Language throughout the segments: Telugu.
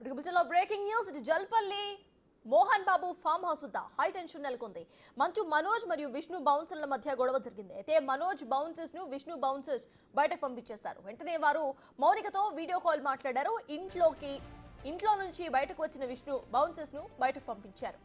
బులెటిన్లో బ్రేకింగ్ న్యూస్. ఇటు జల్పల్లి మోహన్ బాబు ఫామ్ హౌస్ వద్ద హై టెన్షన్ నెలకొంది. మంచు మనోజ్ మరియు విష్ణు బౌన్సర్ల మధ్య గొడవ జరిగింది. అయితే మనోజ్ బౌన్సర్స్ ను విష్ణు బౌన్సర్స్ బయటకు పంపించేశారు. వెంటనే వారు మౌనికతో వీడియో కాల్ మాట్లాడారు. ఇంట్లో నుంచి బయటకు వచ్చిన విష్ణు బౌన్సర్స్ ను బయటకు పంపించారు.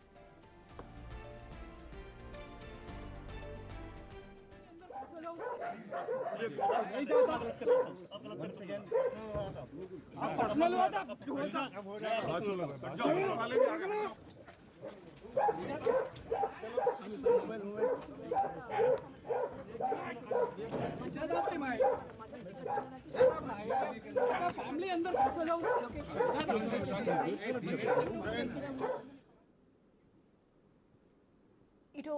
फैमिली अंदर ఇటు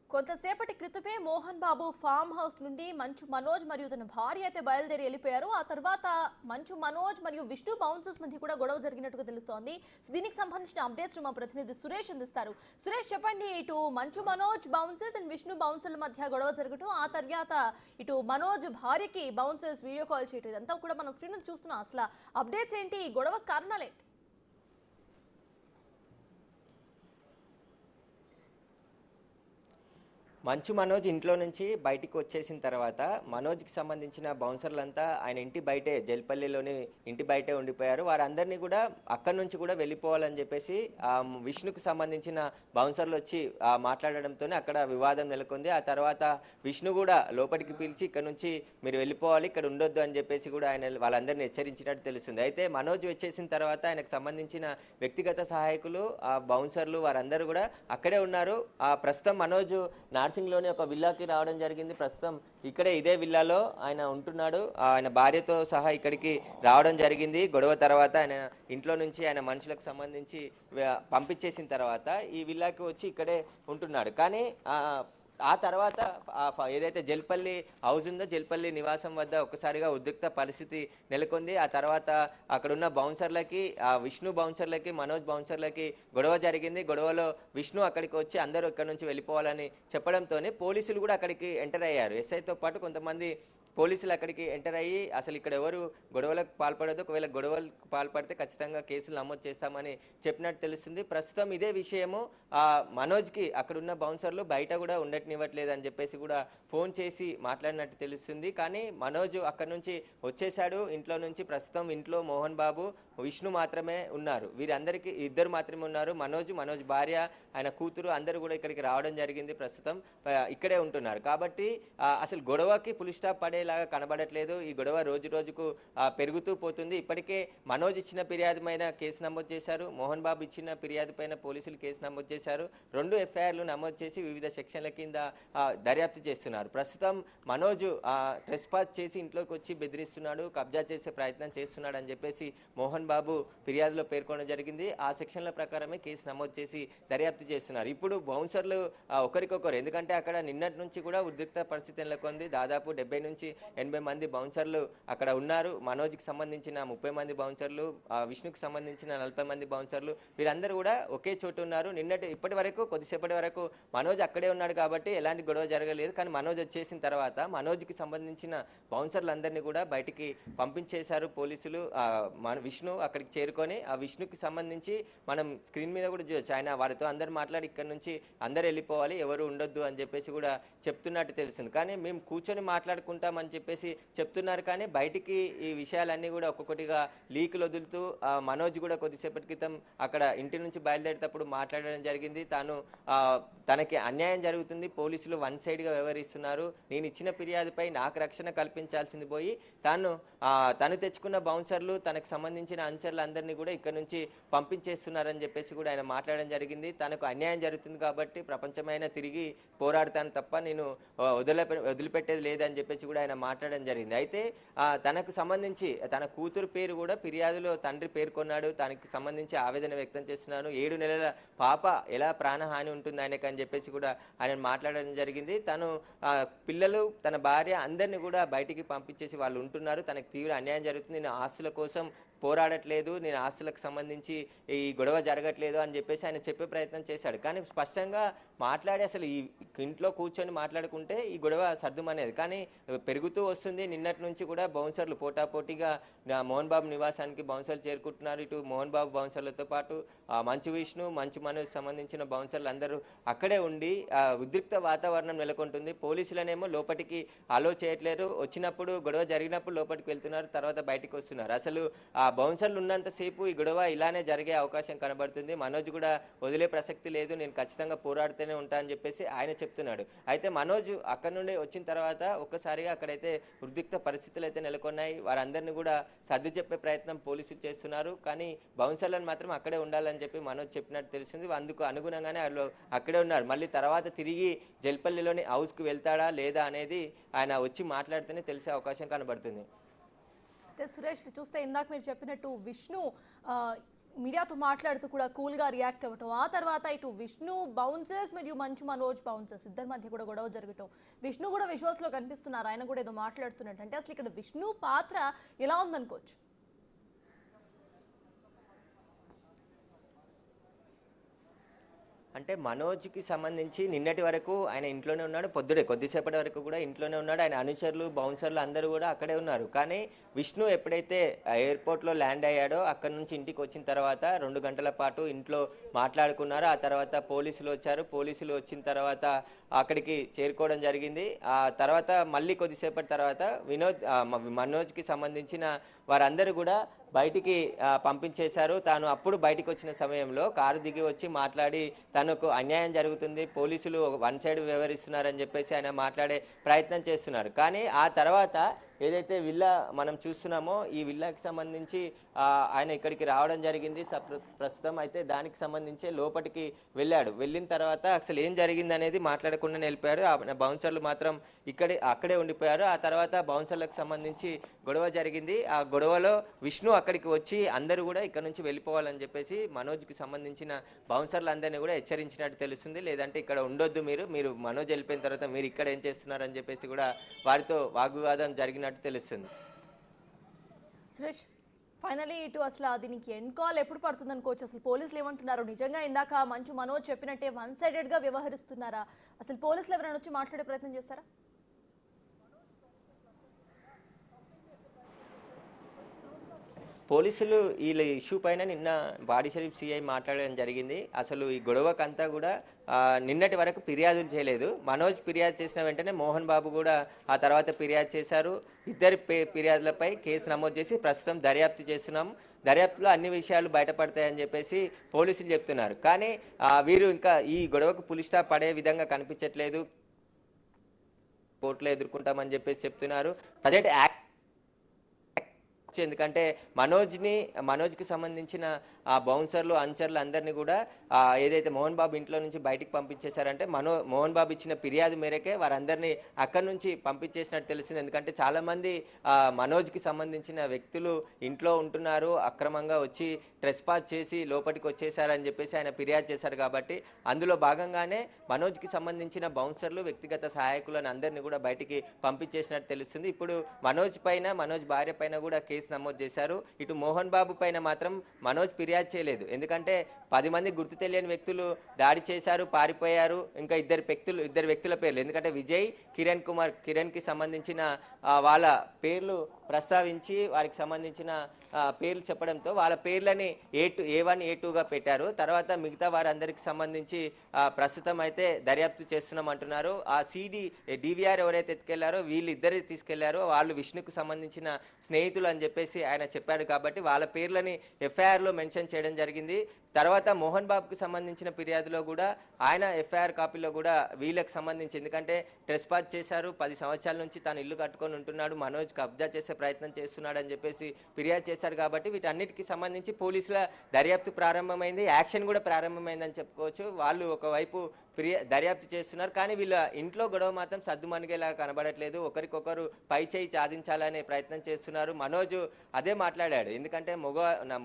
కొంతసేపటి క్రితమే మోహన్ బాబు ఫామ్ హౌస్ నుండి మంచు మనోజ్ మరియు తన భార్య అయితే బయలుదేరి వెళ్ళిపోయారు. ఆ తర్వాత మంచు మనోజ్ మరియు విష్ణు బౌన్సర్స్ మధ్య కూడా గొడవ జరిగినట్టుగా తెలుస్తోంది. దీనికి సంబంధించిన అప్డేట్స్ మా ప్రతినిధి సురేష్ అందిస్తారు. సురేష్, చెప్పండి. ఇటు మంచు మనోజ్ బౌన్సర్స్ అండ్ విష్ణు బౌన్సర్ల మధ్య గొడవ జరగటం, ఆ తర్వాత ఇటు మనోజ్ భార్యకి బౌన్సర్స్ వీడియో కాల్ చేయటం, ఇదంతా కూడా మనం స్క్రీన్ చూస్తున్నాం. అసలు అప్డేట్స్ ఏంటి? ఈ గొడవ కారణాలేంటి? మంచు మనోజ్ ఇంట్లో నుంచి బయటికి వచ్చేసిన తర్వాత మనోజ్కి సంబంధించిన బౌన్సర్లంతా ఆయన ఇంటి బయటే, జల్పల్లిలోని ఇంటి బయటే ఉండిపోయారు. వారందరినీ కూడా అక్కడి నుంచి కూడా వెళ్ళిపోవాలని చెప్పేసి విష్ణుకు సంబంధించిన బౌన్సర్లు వచ్చి మాట్లాడడంతోనే అక్కడ వివాదం నెలకొంది. ఆ తర్వాత విష్ణు కూడా లోపలికి పిలిచి ఇక్కడ నుంచి మీరు వెళ్ళిపోవాలి, ఇక్కడ ఉండొద్దు అని చెప్పేసి కూడా ఆయన వాళ్ళందరినీ హెచ్చరించినట్టు తెలుస్తుంది. అయితే మనోజ్ వచ్చేసిన తర్వాత ఆయనకు సంబంధించిన వ్యక్తిగత సహాయకులు, ఆ బౌన్సర్లు వారందరూ కూడా అక్కడే ఉన్నారు. ప్రస్తుతం మనోజ్ నార్సింగ్లోని ఒక విల్లాకి రావడం జరిగింది. ప్రస్తుతం ఇక్కడే ఇదే విల్లాలో ఆయన ఉంటున్నాడు. ఆయన భార్యతో సహా ఇక్కడికి రావడం జరిగింది. గొడవ తర్వాత ఆయన ఇంట్లో నుంచి ఆయన మనుషులకు సంబంధించి పంపించేసిన తర్వాత ఈ విల్లాకి వచ్చి ఇక్కడే ఉంటున్నాడు. కానీ ఆ తర్వాత ఏదైతే జల్పల్లి హౌస్ ఉందో, జల్పల్లి నివాసం వద్ద ఒక్కసారిగా ఉద్రిక్త పరిస్థితి నెలకొంది. ఆ తర్వాత అక్కడున్న బౌన్సర్లకి, విష్ణు బౌన్సర్లకి, మనోజ్ బౌన్సర్లకి గొడవ జరిగింది. గొడవలో విష్ణు అక్కడికి వచ్చి అందరూ ఇక్కడ నుంచి వెళ్ళిపోవాలని చెప్పడంతోనే పోలీసులు కూడా అక్కడికి ఎంటర్ అయ్యారు. ఎస్ఐతో పాటు కొంతమంది పోలీసులు అక్కడికి ఎంటర్ అయ్యి అసలు ఇక్కడ ఎవరు గొడవలకు పాల్పడదు, ఒకవేళ గొడవలకు పాల్పడితే ఖచ్చితంగా కేసులు నమోదు చేస్తామని చెప్పినట్టు తెలుస్తుంది. ప్రస్తుతం ఇదే విషయము మనోజ్కి అక్కడున్న బౌన్సర్లు బయట కూడా ఉండట్నివ్వట్లేదు అని చెప్పేసి కూడా ఫోన్ చేసి మాట్లాడినట్టు తెలుస్తుంది. కానీ మనోజ్ అక్కడి నుంచి వచ్చేసాడు ఇంట్లో నుంచి. ప్రస్తుతం ఇంట్లో మోహన్ బాబు, విష్ణు మాత్రమే ఉన్నారు. వీరందరికీ ఇద్దరు మాత్రమే ఉన్నారు. మనోజ్ భార్య, ఆయన కూతురు అందరూ కూడా ఇక్కడికి రావడం జరిగింది. ప్రస్తుతం ఇక్కడే ఉంటున్నారు. కాబట్టి అసలు గొడవకి పులి స్టాప్ పడేలాగా కనబడట్లేదు. ఈ గొడవ రోజు రోజుకు పెరుగుతూ పోతుంది. ఇప్పటికే మనోజ్ ఇచ్చిన ఫిర్యాదు పైన కేసు నమోదు చేశారు. మోహన్ బాబు ఇచ్చిన ఫిర్యాదు పైన పోలీసులు కేసు నమోదు చేశారు. 2 ఎఫ్ఐఆర్లు నమోదు చేసి వివిధ సెక్షన్ల కింద దర్యాప్తు చేస్తున్నారు. ప్రస్తుతం మనోజ్ ట్రెస్పాస్ చేసి ఇంట్లోకి వచ్చి బెదిరిస్తున్నాడు, కబ్జా చేసే ప్రయత్నం చేస్తున్నాడు అని చెప్పేసి మోహన్ బాబు ఫిర్యాదులో పేర్కొనడం జరిగింది. ఆ సెక్షన్ల ప్రకారమే కేసు నమోదు చేసి దర్యాప్తు చేస్తున్నారు. ఇప్పుడు బౌన్సర్లు ఒకరికొకరు, ఎందుకంటే అక్కడ నిన్నటి నుంచి కూడా ఉద్రిక్త పరిస్థితి నెలకొంది. దాదాపు 70 నుంచి 80 మంది బౌన్సర్లు అక్కడ ఉన్నారు. మనోజ్కి సంబంధించిన 30 మంది బౌన్సర్లు, విష్ణుకి సంబంధించిన 40 మంది బౌన్సర్లు, వీరందరూ కూడా ఒకే చోటు ఉన్నారు. ఇప్పటి వరకు కొద్దిసేపటి వరకు మనోజ్ అక్కడే ఉన్నాడు కాబట్టి ఎలాంటి గొడవ జరగలేదు. కానీ మనోజ్ వచ్చేసిన తర్వాత మనోజ్కి సంబంధించిన బౌన్సర్లందరినీ కూడా బయటికి పంపించేశారు పోలీసులు. విష్ణు అక్కడికి చేరుకొని ఆ విష్ణుకి సంబంధించి మనం స్క్రీన్ మీద కూడా చూడొచ్చు. ఆయన వారితో అందరు మాట్లాడి ఇక్కడ నుంచి అందరు వెళ్ళిపోవాలి, ఎవరు ఉండొద్దు అని చెప్పేసి కూడా చెప్తున్నట్టు తెలుస్తుంది. కానీ మేము కూర్చొని మాట్లాడుకుంటామని చెప్పేసి చెప్తున్నారు. కానీ బయటికి ఈ విషయాలన్నీ కూడా ఒక్కొక్కటిగా లీకులు వదులుతూ మనోజ్ కూడా కొద్దిసేపటి క్రితం అక్కడ ఇంటి నుంచి బయలుదేరేటప్పుడు మాట్లాడడం జరిగింది. తనకి అన్యాయం జరుగుతుంది, పోలీసులు వన్ సైడ్గా వ్యవహరిస్తున్నారు, నేను ఇచ్చిన ఫిర్యాదుపై నాకు రక్షణ కల్పించాల్సింది పోయి తను తెచ్చుకున్న బౌన్సర్లు, తనకు సంబంధించిన అనుచరులు అందరినీ కూడా ఇక్కడ నుంచి పంపించేస్తున్నారని చెప్పేసి కూడా ఆయన మాట్లాడడం జరిగింది. తనకు అన్యాయం జరుగుతుంది కాబట్టి ప్రపంచమైన తిరిగి పోరాడతాను తప్ప నేను వదిలిపెట్టేది లేదని చెప్పేసి కూడా ఆయన మాట్లాడడం జరిగింది. అయితే తనకు సంబంధించి తన కూతురు పేరు కూడా ఫిర్యాదులో తండ్రి పేర్కొన్నాడు. తనకి సంబంధించి ఆవేదన వ్యక్తం చేస్తున్నాను, 7 నెలల పాప ఎలా ప్రాణహాని ఉంటుంది ఆయనకు అని చెప్పేసి కూడా ఆయన మాట్లాడడం జరిగింది. తను పిల్లలు, తన భార్య అందరినీ కూడా బయటికి పంపించేసి వాళ్ళు ఉంటున్నారు. తనకు తీవ్ర అన్యాయం జరుగుతుంది, నేను ఆస్తుల కోసం పోరాడట్లేదు, నేను ఆస్తులకు సంబంధించి ఈ గొడవ జరగట్లేదు అని చెప్పేసి ఆయన చెప్పే ప్రయత్నం చేశాడు. కానీ స్పష్టంగా మాట్లాడి అసలు ఈ ఇంట్లో కూర్చొని మాట్లాడుకుంటే ఈ గొడవ సర్దుమనేది. కానీ పెరుగుతూ వస్తుంది. నిన్నటి నుంచి కూడా బౌన్సర్లు పోటాపోటీగా మోహన్ బాబు నివాసానికి బౌన్సర్లు చేరుకుంటున్నారు. ఇటు మోహన్ బాబు బౌన్సర్లతో పాటు మంచు విష్ణు, మంచు మనోజ్ సంబంధించిన బౌన్సర్లు అందరూ అక్కడే ఉండి ఉద్రిక్త వాతావరణం నెలకొంటుంది. పోలీసులనేమో లోపలికి అలో చేయట్లేరు. వచ్చినప్పుడు గొడవ జరిగినప్పుడు లోపలికి వెళ్తున్నారు, తర్వాత బయటికి వస్తున్నారు. అసలు ఆ బౌన్సర్లు ఉన్నంతసేపు ఈ గొడవ ఇలానే జరిగే అవకాశం కనబడుతుంది. మనోజ్ కూడా వదిలే ప్రసక్తి లేదు, నేను ఖచ్చితంగా పోరాడుతూనే ఉంటా అని చెప్పేసి ఆయన చెప్తున్నాడు. అయితే మనోజ్ అక్కడ నుండి వచ్చిన తర్వాత ఒక్కసారిగా అక్కడైతే ఉద్రిక్త పరిస్థితులు అయితే నెలకొన్నాయి. వారందరినీ కూడా సర్ది చెప్పే ప్రయత్నం పోలీసులు చేస్తున్నారు. కానీ బౌన్సర్లను మాత్రం అక్కడే ఉండాలని చెప్పి మనోజ్ చెప్పినట్టు తెలిసింది. అందుకు అనుగుణంగానే వాళ్ళు అక్కడే ఉన్నారు. మళ్ళీ తర్వాత తిరిగి జల్పల్లిలోని హౌస్కి వెళ్తాడా లేదా అనేది ఆయన వచ్చి మాట్లాడితేనే తెలిసే అవకాశం కనబడుతుంది. అయితే సురేష్, చూస్తే ఇందాక మీరు చెప్పినట్టు విష్ణు మీడియాతో మాట్లాడుతూ కూడా కూల్గా రియాక్ట్ అవ్వటం, ఆ తర్వాత ఇటు విష్ణు బౌన్సర్స్ మరియు మంచు మనోజ్ బౌన్సర్స్ ఇద్దరి మధ్య కూడా గొడవ జరగటం, విష్ణు కూడా విజువల్స్లో కనిపిస్తున్నారు, ఆయన కూడా ఏదో మాట్లాడుతున్నట్టు. అంటే అసలు ఇక్కడ విష్ణు పాత్ర ఎలా ఉందనుకోవచ్చు? అంటే మనోజ్కి సంబంధించి నిన్నటి వరకు ఆయన ఇంట్లోనే ఉన్నాడు. పొద్దుడే కొద్దిసేపటి వరకు కూడా ఇంట్లోనే ఉన్నాడు. ఆయన అనుచరులు, బౌన్సర్లు అందరూ కూడా అక్కడే ఉన్నారు. కానీ విష్ణు ఎప్పుడైతే ఎయిర్పోర్ట్లో ల్యాండ్ అయ్యాడో అక్కడి నుంచి ఇంటికి వచ్చిన తర్వాత 2 గంటల పాటు ఇంట్లో మాట్లాడుకున్నారు. ఆ తర్వాత పోలీసులు వచ్చారు. పోలీసులు వచ్చిన తర్వాత అక్కడికి చేరుకోవడం జరిగింది. ఆ తర్వాత మళ్ళీ కొద్దిసేపటి తర్వాత మనోజ్కి సంబంధించిన వారందరూ కూడా బయటికి పంపించేశారు. తాను అప్పుడు బయటికి వచ్చిన సమయంలో కారు దిగి వచ్చి మాట్లాడి తనకు అన్యాయం జరుగుతుంది, పోలీసులు వన్ సైడ్ వ్యవహరిస్తున్నారని చెప్పేసి ఆయన మాట్లాడే ప్రయత్నం చేస్తున్నారు. కానీ ఆ తర్వాత ఏదైతే విల్లా మనం చూస్తున్నామో ఈ విల్లాకి సంబంధించి ఆయన ఇక్కడికి రావడం జరిగింది. ప్రస్తుతం అయితే దానికి సంబంధించి లోపలికి వెళ్ళాడు. వెళ్ళిన తర్వాత అసలు ఏం జరిగింది అనేది మాట్లాడకుండా వెళ్ళిపోయాడు. బౌన్సర్లు మాత్రం అక్కడే ఉండిపోయారు. ఆ తర్వాత బౌన్సర్లకు సంబంధించి గొడవ జరిగింది. ఆ గొడవలో విష్ణు అక్కడికి వచ్చి అందరూ కూడా ఇక్కడ నుంచి వెళ్ళిపోవాలని చెప్పేసి మనోజ్కి సంబంధించిన బౌన్సర్లు అందరినీ కూడా హెచ్చరించినట్టు తెలుస్తుంది. లేదంటే ఇక్కడ ఉండొద్దు, మీరు మనోజ్ వెళ్ళిపోయిన తర్వాత మీరు ఇక్కడ ఏం చేస్తున్నారని చెప్పేసి కూడా వారితో వాగ్వివాదం జరిగినట్టు తెలుస్తుంది. సురేష్, ఫైనలీ ఇటు అసలు దీనికి ఎండ్ కాల్ ఎప్పుడు పడుతుంది అనుకోవచ్చు? అసలు పోలీసులు ఏమంటున్నారు? నిజంగా ఇందాక మంచు మనోజ్ చెప్పినట్టే వన్ సైడెడ్గా వ్యవహరిస్తున్నారా? అసలు పోలీసులు ఎవరైనా వచ్చి మాట్లాడే ప్రయత్నం చేస్తారా? పోలీసులు ఈ ఇష్యూ పైన నిన్న బాడీ షరీఫ్ సిఐ మాట్లాడడం జరిగింది. అసలు ఈ గొడవకంతా కూడా నిన్నటి వరకు ఫిర్యాదులు చేయలేదు. మనోజ్ ఫిర్యాదు చేసిన వెంటనే మోహన్ బాబు కూడా ఆ తర్వాత ఫిర్యాదు చేశారు. ఇద్దరి ఫిర్యాదులపై కేసు నమోదు చేసి ప్రస్తుతం దర్యాప్తు చేస్తున్నాం. దర్యాప్తులో అన్ని విషయాలు బయటపడతాయని చెప్పేసి పోలీసులు చెప్తున్నారు. కానీ వీరు ఇంకా ఈ గొడవకు పులి స్టాప్ పడే విధంగా కనిపించట్లేదు, కోర్టులో ఎదుర్కొంటామని చెప్పేసి చెప్తున్నారు. ప్రజెంట్ ఎందుకంటే మనోజ్కి సంబంధించిన ఆ బౌన్సర్లు, అనుచరులు అందరినీ కూడా ఏదైతే మోహన్ బాబు ఇంట్లో నుంచి బయటికి పంపించేశారంటే మోహన్ బాబు ఇచ్చిన ఫిర్యాదు మేరకే వారందరినీ అక్కడి నుంచి పంపించేసినట్టు తెలిసింది. ఎందుకంటే చాలామంది మనోజ్కి సంబంధించిన వ్యక్తులు ఇంట్లో ఉంటున్నారు, అక్రమంగా వచ్చి ట్రెస్పాస్ చేసి లోపలికి వచ్చేసారని చెప్పేసి ఆయన ఫిర్యాదు చేశారు. కాబట్టి అందులో భాగంగానే మనోజ్కి సంబంధించిన బౌన్సర్లు, వ్యక్తిగత సహాయకులను అందరినీ కూడా బయటికి పంపించేసినట్టు తెలుస్తుంది. ఇప్పుడు మనోజ్ భార్య పైన కూడా కేసు నమోదు చేశారు. ఇటు మోహన్ బాబు పైన మాత్రం మనోజ్ ఫిర్యాదు చేయలేదు. ఎందుకంటే 10 మంది గుర్తు తెలియని వ్యక్తులు దాడి చేశారు, పారిపోయారు. ఇంకా ఇద్దరు వ్యక్తుల పేర్లు, ఎందుకంటే విజయ్, కిరణ్కి సంబంధించిన వాళ్ళ పేర్లు ప్రస్తావించి వారికి సంబంధించిన పేర్లు చెప్పడంతో వాళ్ళ పేర్లని A1, A2గా పెట్టారు. తర్వాత మిగతా వారందరికి సంబంధించి ప్రస్తుతం అయితే దర్యాప్తు చేస్తున్నాం అంటున్నారు. ఆ DVR ఎవరైతే ఎత్తుకెళ్లారో వీళ్ళిద్దరు తీసుకెళ్లారో వాళ్ళు విష్ణుకు సంబంధించిన స్నేహితులు అని చెప్పేసి ఆయన చెప్పాడు. కాబట్టి వాళ్ళ పేర్లని FIRలో మెన్షన్ చేయడం జరిగింది. తర్వాత మోహన్ బాబుకు సంబంధించిన ఫిర్యాదులో కూడా ఆయన FIR కాపీలో కూడా వీళ్ళకి సంబంధించి, ఎందుకంటే ట్రెస్పాస్ చేశారు, 10 సంవత్సరాల నుంచి తాను ఇల్లు కట్టుకొని ఉంటున్నాడు, మనోజ్ కబ్జా చేసే ప్రయత్నం చేస్తున్నాడు అని చెప్పేసి ఫిర్యాదు చేశారు. కాబట్టి వీటన్నిటికీ సంబంధించి పోలీసుల దర్యాప్తు ప్రారంభమైంది, యాక్షన్ కూడా ప్రారంభమైందని చెప్పుకోవచ్చు. వాళ్ళు ఒకవైపు దర్యాప్తు చేస్తున్నారు. కానీ వీళ్ళ ఇంట్లో గొడవ మాత్రం సద్దుమణిగేలా కనబడట్లేదు. ఒకరికొకరు పై చేయి సాధించాలనే ప్రయత్నం చేస్తున్నారు. మనోజ్ అదే మాట్లాడాడు, ఎందుకంటే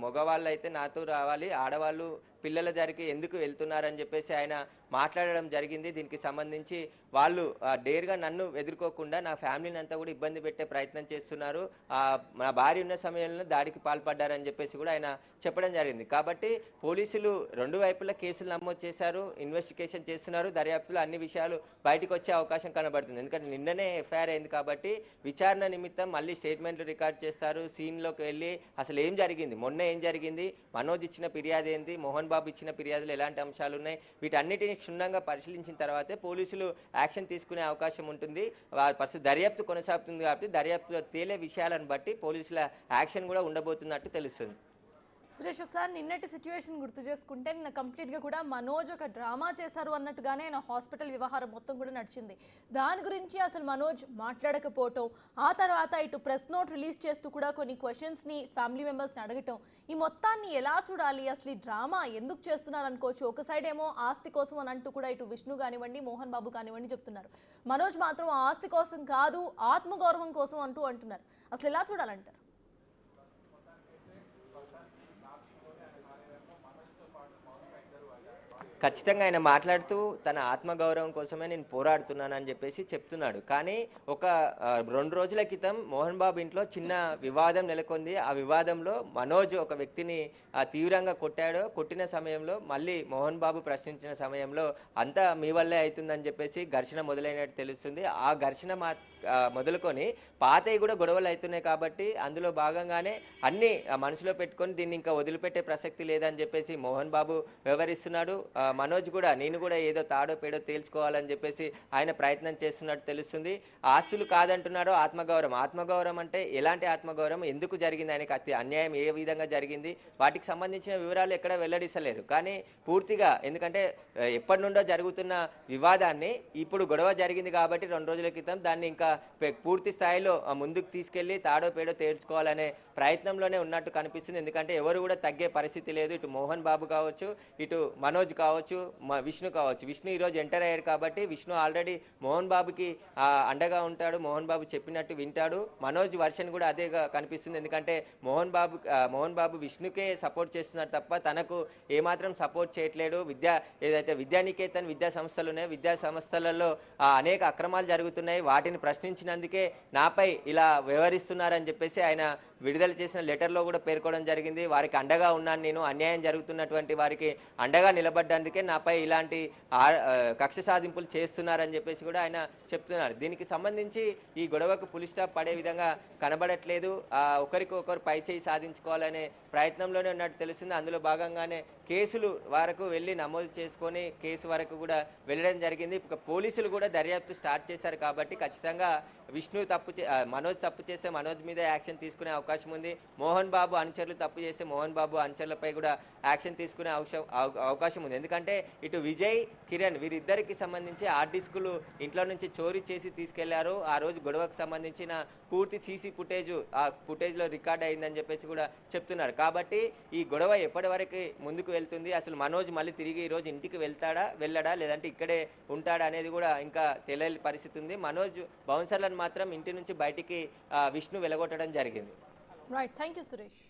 మగవాళ్ళు అయితే నాతో రావాలి, ఆడవాళ్ళు పిల్లల దగ్గరికి ఎందుకు వెళ్తున్నారని చెప్పేసి ఆయన మాట్లాడడం జరిగింది. దీనికి సంబంధించి వాళ్ళు డేర్గా నన్ను ఎదుర్కోకుండా నా ఫ్యామిలీని అంతా కూడా ఇబ్బంది పెట్టే ప్రయత్నం చేస్తున్నారు, నా భార్య ఉన్న సమయంలో దాడికి పాల్పడ్డారని చెప్పేసి కూడా ఆయన చెప్పడం జరిగింది. కాబట్టి పోలీసులు రెండు వైపులా కేసులు నమోదు చేశారు, ఇన్వెస్టిగేషన్ చేస్తున్నారు. దర్యాప్తులో అన్ని విషయాలు బయటకు వచ్చే అవకాశం కనబడుతుంది. ఎందుకంటే నిన్ననే ఎఫ్ఐఆర్ అయింది కాబట్టి విచారణ నిమిత్తం మళ్ళీ స్టేట్మెంట్లు రికార్డ్ చేస్తారు. సీన్లోకి వెళ్ళి అసలు ఏం జరిగింది, మొన్న ఏం జరిగింది, మనోజ్ ఇచ్చిన ఫిర్యాదు ఏంది, మోహన్ బాబు ఇచ్చిన ఫిర్యాదులు ఎలాంటి అంశాలు ఉన్నాయి, వీటన్నిటిని క్షుణ్ణంగా పరిశీలించిన తర్వాతే పోలీసులు యాక్షన్ తీసుకునే అవకాశం ఉంటుంది. ప్రస్తుతం దర్యాప్తు కొనసాగుతుంది కాబట్టి దర్యాప్తులో తేలే విషయాలను బట్టి పోలీసుల యాక్షన్ కూడా ఉండబోతున్నట్టు తెలుస్తుంది. సురేష్, ఒకసారి నిన్నటి సిచ్యువేషన్ గుర్తు చేసుకుంటే నిన్న కంప్లీట్గా కూడా మనోజ్ ఒక డ్రామా చేశారు అన్నట్టుగానే ఆయన హాస్పిటల్ వ్యవహారం మొత్తం కూడా నడిచింది. దాని గురించి అసలు మనోజ్ మాట్లాడకపోవటం, ఆ తర్వాత ఇటు ప్రెస్ నోట్ రిలీజ్ చేస్తూ కూడా కొన్ని క్వశ్చన్స్ని ఫ్యామిలీ మెంబర్స్ని అడగటం, ఈ మొత్తాన్ని ఎలా చూడాలి, అసలు ఈ డ్రామా ఎందుకు చేస్తున్నారు అనుకోవచ్చు. ఒక సైడ్ ఏమో ఆస్తి కోసం అని అంటూ కూడా ఇటు విష్ణు కానివ్వండి, మోహన్ బాబు కానివ్వండి చెప్తున్నారు. మనోజ్ మాత్రం ఆస్తి కోసం కాదు, ఆత్మగౌరవం కోసం అంటున్నారు. అసలు ఎలా చూడాలంటారు? ఖచ్చితంగా ఆయన మాట్లాడుతూ తన ఆత్మగౌరవం కోసమే నేను పోరాడుతున్నానని చెప్పేసి చెప్తున్నాడు. కానీ ఒక 2 రోజుల క్రితం మోహన్ బాబు ఇంట్లో చిన్న వివాదం నెలకొంది. ఆ వివాదంలో మనోజ్ ఒక వ్యక్తిని తీవ్రంగా కొట్టిన సమయంలో మళ్ళీ మోహన్ బాబు ప్రశ్నించిన సమయంలో అంతా మీ వల్లే అవుతుందని చెప్పేసి ఘర్షణ మొదలైనట్టు తెలుస్తుంది. ఆ ఘర్షణ మొదలుకొని పాతవి కూడా గొడవలు అవుతున్నాయి కాబట్టి అందులో భాగంగానే అన్ని మనసులో పెట్టుకొని దీన్ని ఇంకా వదిలిపెట్టే ప్రసక్తి లేదని చెప్పేసి మోహన్ బాబు వ్యవహరిస్తున్నాడు. మనోజ్ కూడా నేను కూడా ఏదో తాడో పేడో తేల్చుకోవాలని చెప్పేసి ఆయన ప్రయత్నం చేస్తున్నట్టు తెలుస్తుంది. ఆస్తులు కాదంటున్నాడో ఆత్మగౌరవం అంటే ఎలాంటి ఆత్మగౌరవం, ఎందుకు జరిగింది, ఆయనకి అన్యాయం ఏ విధంగా జరిగింది, వాటికి సంబంధించిన వివరాలు ఎక్కడ వెల్లడిస్తలేరు. కానీ పూర్తిగా ఎందుకంటే ఎప్పటి నుండో జరుగుతున్న వివాదాన్ని ఇప్పుడు గొడవ జరిగింది కాబట్టి 2 రోజుల క్రితం దాన్ని ఇంకా పూర్తి స్థాయిలో ముందుకు తీసుకెళ్లి తాడో పేడో తేల్చుకోవాలనే ప్రయత్నంలోనే ఉన్నట్టు కనిపిస్తుంది. ఎందుకంటే ఎవరు కూడా తగ్గే పరిస్థితి లేదు. ఇటు మోహన్ బాబు కావచ్చు, ఇటు మనోజ్ కావచ్చు, విష్ణు కావచ్చు. విష్ణు ఈరోజు ఎంటర్ అయ్యాడు కాబట్టి విష్ణు ఆల్రెడీ మోహన్ బాబుకి అండగా ఉంటాడు, మోహన్ బాబు చెప్పినట్టు వింటాడు. మనోజ్ వర్షన్ కూడా అదే కనిపిస్తుంది. ఎందుకంటే మోహన్ బాబు విష్ణుకే సపోర్ట్ చేస్తున్నాడు తప్ప తనకు ఏమాత్రం సపోర్ట్ చేయట్లేడు. ఏదైతే విద్యానికేతన్ విద్యా సంస్థలు ఉన్నాయో విద్యా సంస్థలలో అనేక అక్రమాలు జరుగుతున్నాయి, వాటిని ప్రశ్నించినందుకే నాపై ఇలా వ్యవహరిస్తున్నారని చెప్పేసి ఆయన విడుదల చేసిన లెటర్లో కూడా పేర్కోవడం జరిగింది. వారికి అండగా ఉన్నాను, నేను అన్యాయం జరుగుతున్నటువంటి వారికి అండగా నిలబడ్డందుకే నాపై ఇలాంటి కక్ష సాధింపులు చేస్తున్నారని చెప్పేసి కూడా ఆయన చెప్తున్నారు. దీనికి సంబంధించి ఈ గొడవకు పులి స్టాప్ పడే విధంగా కనబడట్లేదు. ఒకరికొకరు పై చేయి సాధించుకోవాలనే ప్రయత్నంలోనే ఉన్నట్టు తెలుస్తుంది. అందులో భాగంగానే కేసులు వరకు వెళ్ళి నమోదు చేసుకొని కేసు వరకు కూడా వెళ్ళడం జరిగింది. పోలీసులు కూడా దర్యాప్తు స్టార్ట్ చేశారు కాబట్టి ఖచ్చితంగా విష్ణు మనోజ్ తప్పు చేస్తే మనోజ్ మీద యాక్షన్ తీసుకునే అవకాశం ఉంది. మోహన్ బాబు అనుచరులు తప్పు చేస్తే మోహన్ బాబు అనుచరులపై కూడా యాక్షన్ తీసుకునే అవకాశం ఉంది. ఎందుకంటే ఇటు విజయ్, కిరణ్ వీరిద్దరికి సంబంధించి హార్డ్ డిస్కులు ఇంట్లో నుంచి చోరీ చేసి తీసుకెళ్లారు. ఆ రోజు గొడవకు సంబంధించిన పూర్తి సీసీ ఫుటేజ్లో రికార్డ్ అయిందని చెప్పేసి కూడా చెప్తున్నారు. కాబట్టి ఈ గొడవ ఎప్పటి వరకు ముందుకు వెళ్తుంది, అసలు మనోజ్ మళ్ళీ తిరిగి ఈరోజు ఇంటికి వెళ్ళడా లేదంటే ఇక్కడే ఉంటాడా అనేది కూడా ఇంకా తెలియని పరిస్థితి ఉంది. మనోజ్ బౌన్సర్లను మాత్రం ఇంటి నుంచి బయటికి విష్ణు వెలగొట్టడం జరిగింది. Right, thank you Suresh.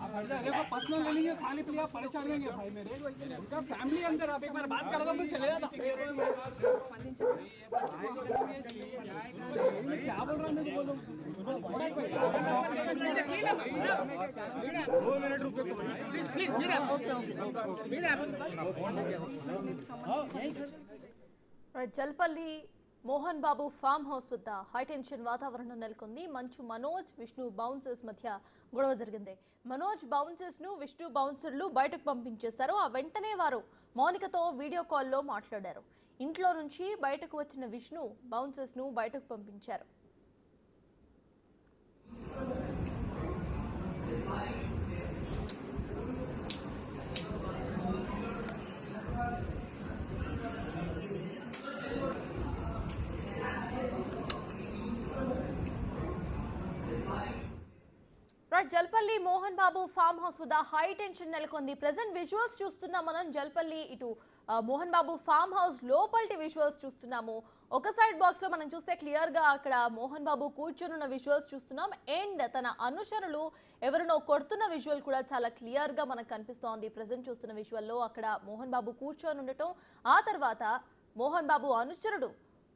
देखो पर्सनल ले लेंगे, खाली पी परेशान होंगे भाई मेरे उनका फैमिली अंदर। आप एक बार बात कर दो, मैं चले जाता। क्या बोल रहा हूँ, बोलो। 2 मिनट रुको జల్పల్లి మోహన్ బాబు ఫామ్ హౌస్ వద్ద హైటెన్షన్ వాతావరణం నెలకొంది. మంచు మనోజ్, విష్ణు బౌన్సర్స్ మధ్య గొడవ జరిగింది. మనోజ్ బౌన్సర్స్ ను విష్ణు బౌన్సర్లు బయటకు పంపించేశారు. ఆ వెంటనే వారు మౌనికతో వీడియో కాల్లో మాట్లాడారు. ఇంట్లో నుంచి బయటకు వచ్చిన విష్ణు బౌన్సర్స్ ను బయటకు పంపించారు. జల్పల్లి మోహన్ బాబు ఫామ్ హౌస్ వద్ద హై టెన్షన్ నెలకొంది. ప్రెజెంట్ విజువల్స్ చూస్తున్నాం మనం. జల్పల్లి ఇటు Mohan Babu farm house లోపలిటి visuals చూస్తున్నాము. ఒక సైడ్ బాక్స్ లో మనం చూస్తే క్లియర్ గా అక్కడ మోహన్ బాబు కూర్చొని ఉన్న విజువల్స్ చూస్తున్నాం. అండ్ తన అనుచరులు ఎవరినో కొడుతున్న విజువల్ కూడా చాలా క్లియర్ గా మనకు కనిపిస్తోంది. ప్రెజెంట్ చూస్తున్న విజువల్ లో అక్కడ మోహన్ బాబు కూర్చొని ఉండటం, ఆ తర్వాత మోహన్ బాబు అనుచరుడు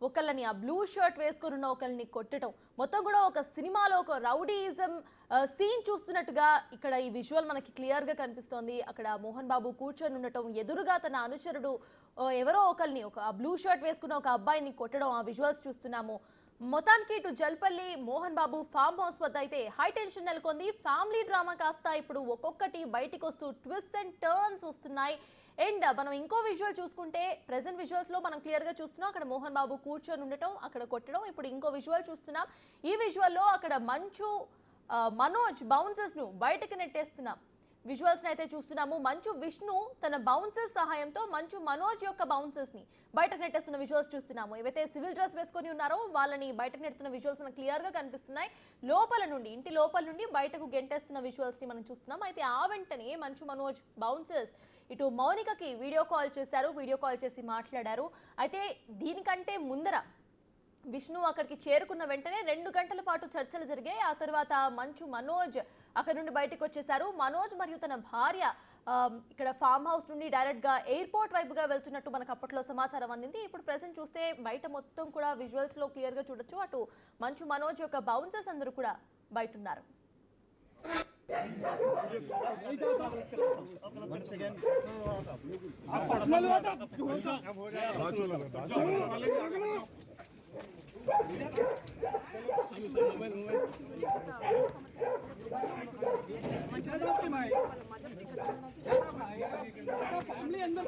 ఒకళ్ళని ఆ బ్లూ షర్ట్ వేసుకుని ఉన్న ఒకళ్ళని కొట్టడం, మొత్తం కూడా ఒక సినిమాలో ఒక రౌడీయిజం సీన్ చూస్తున్నట్టుగా ఇక్కడ ఈ విజువల్ మనకి క్లియర్ గా కనిపిస్తోంది. అక్కడ మోహన్ బాబు కూర్చొని ఉండటం, ఎదురుగా తన అనుచరుడు ఎవరో ఒకరిని ఒక బ్లూ షర్ట్ వేసుకున్న ఒక అబ్బాయిని కొట్టడం, ఆ విజువల్స్ చూస్తున్నాము. మొత్తానికి ఇటు జల్పల్లి మోహన్ బాబు ఫామ్ హౌస్ వద్ద అయితే హై టెన్షన్ నెలకొంది. ఫ్యామిలీ డ్రామా కాస్త ఇప్పుడు ఒక్కొక్కటి బయటికి వస్తూ ట్విస్ట్ అండ్ టర్న్స్ వస్తున్నాయి. అండ్ మనం ఇంకో విజువల్ చూసుకుంటే ప్రెసెంట్ విజువల్స్ లో మనం క్లియర్ గా చూస్తున్నాం అక్కడ మోహన్ బాబు కూర్చొని ఉండటం, అక్కడ కొట్టడం. ఇప్పుడు ఇంకో విజువల్ చూస్తున్నాం. ఈ విజువల్ లో అక్కడ మంచు మనోజ్ బౌన్సర్స్ ను బయటకు నెట్టేస్తున్నాం. విజువల్స్ అయితే చూస్తున్నాము. మంచు విష్ణు తన బౌన్సర్స్ సహాయంతో మంచు మనోజ్ యొక్క బౌన్సర్స్ ని బయటకు నెట్టేస్తున్న విజువల్స్ చూస్తున్నాము. ఏవైతే సివిల్ డ్రెస్ వేసుకొని ఉన్నారో వాళ్ళని బయటకు నెడుతున్న విజువల్స్ మనకు క్లియర్ గా కనిపిస్తున్నాయి. లోపల నుండి, ఇంటి లోపల నుండి బయటకు గెంటేస్తున్న విజువల్స్ ని మనం చూస్తున్నాం. అయితే ఆ వెంటనే మంచు మనోజ్ బౌన్సర్స్ ఇటు మౌనికకి వీడియో కాల్ చేశారు. వీడియో కాల్ చేసి మాట్లాడారు. అయితే దీనికంటే ముందర విష్ణు అక్కడికి చేరుకున్న వెంటనే 2 గంటల పాటు చర్చలు జరిగాయి. ఆ తర్వాత మంచు మనోజ్ అక్కడి నుండి బయటకు వచ్చేశారు. మనోజ్ మరియు తన భార్య ఇక్కడ ఫామ్ హౌస్ నుండి డైరెక్ట్ గా ఎయిర్పోర్ట్ వైపుగా వెళ్తున్నట్టు మనకు అప్పట్లో సమాచారం అందింది. ఇప్పుడు ప్రెసెంట్ చూస్తే బయట మొత్తం కూడా విజువల్స్ లో క్లియర్ గా చూడొచ్చు. అటు మంచు మనోజ్ యొక్క బౌన్సర్స్ అందరూ కూడా బయట ఉన్నారు. फैमिली अंदर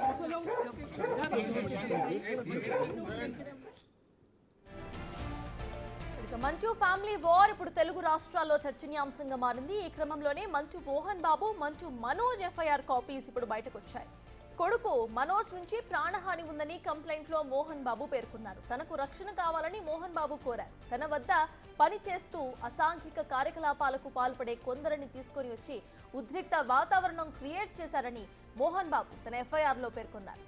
మంచు ఫ్యామిలీ వార్ ఇప్పుడు తెలుగు రాష్ట్రాల్లో చర్చనీయాంశంగా మారింది. ఈ క్రమంలోనే మంచు మోహన్ బాబు, మంచు మనోజ్ ఎఫ్ఐఆర్ కాపీస్ ఇప్పుడు బయటకు వచ్చాయి. కొడుకు మనోజ్ నుంచి ప్రాణహాని ఉందని కంప్లైంట్ లో మోహన్ బాబు పేర్కొన్నారు. తనకు రక్షణ కావాలని మోహన్ బాబు కోరారు. తన వద్ద పని చేస్తూ అసాంఘిక కార్యకలాపాలకు పాల్పడే కొందరిని తీసుకొని వచ్చి ఉద్రిక్త వాతావరణం క్రియేట్ చేశారని మోహన్ బాబు తన ఎఫ్ఐఆర్ లో పేర్కొన్నారు.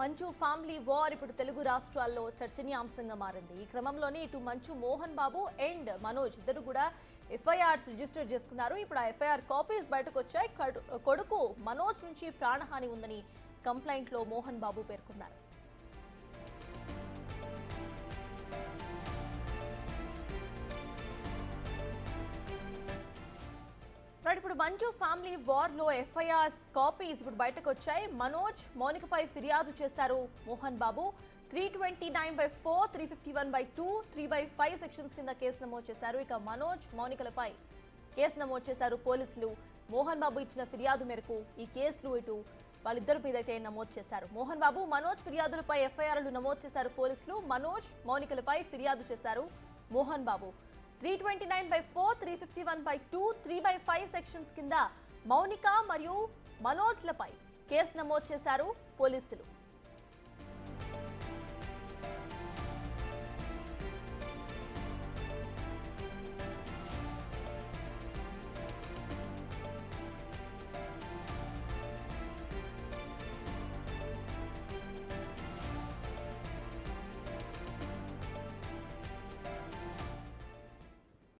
మంచు ఫ్యామిలీ వార్ ఇప్పుడు తెలుగు రాష్ట్రాల్లో చర్చనీయాంశంగా మారింది. ఈ క్రమంలోనే ఇటు మంచు మోహన్ బాబు అండ్ మనోజ్ ఇద్దరు కూడా ఎఫ్ఐఆర్స్ రిజిస్టర్ చేసుకున్నారు. ఇప్పుడు ఆ ఎఫ్ఐఆర్ కాపీస్ బయటకు వచ్చాయి. కొడుకు మనోజ్ నుంచి ప్రాణహాని ఉందని కంప్లైంట్ లో మోహన్ బాబు పేర్కొన్నారు. ఇప్పుడు మంచు ఫ్యామిలీ వార్ లో ఎఫ్ఐఆర్స్ కాపీస్ ఇప్పుడు బయటకు వచ్చాయి. మనోజ్ మౌనికపై ఫిర్యాదు చేశారు మోహన్ బాబు. 329/4, 351/2, 3/5 సెక్షన్స్ కింద కేసు నమోదు చేశారు. ఇక మనోజ్ మౌనికలపై కేసు నమోదు చేశారు పోలీసులు. మోహన్ బాబు ఇచ్చిన ఫిర్యాదు మేరకు ఈ కేసులు ఇటు వాళ్ళిద్దరి మీద అయితే నమోదు చేశారు. మోహన్ బాబు, మనోజ్ ఫిర్యాదులపై ఎఫ్ఐఆర్లు నమోదు చేశారు పోలీసులు. మనోజ్ మౌనికలపై ఫిర్యాదు చేశారు మోహన్ బాబు. 329/4, 351/2, 3/5 సెక్షన్స్ కింద మౌనిక మరియు మనోజ్లపై కేసు నమోదు చేశారు పోలీసులు.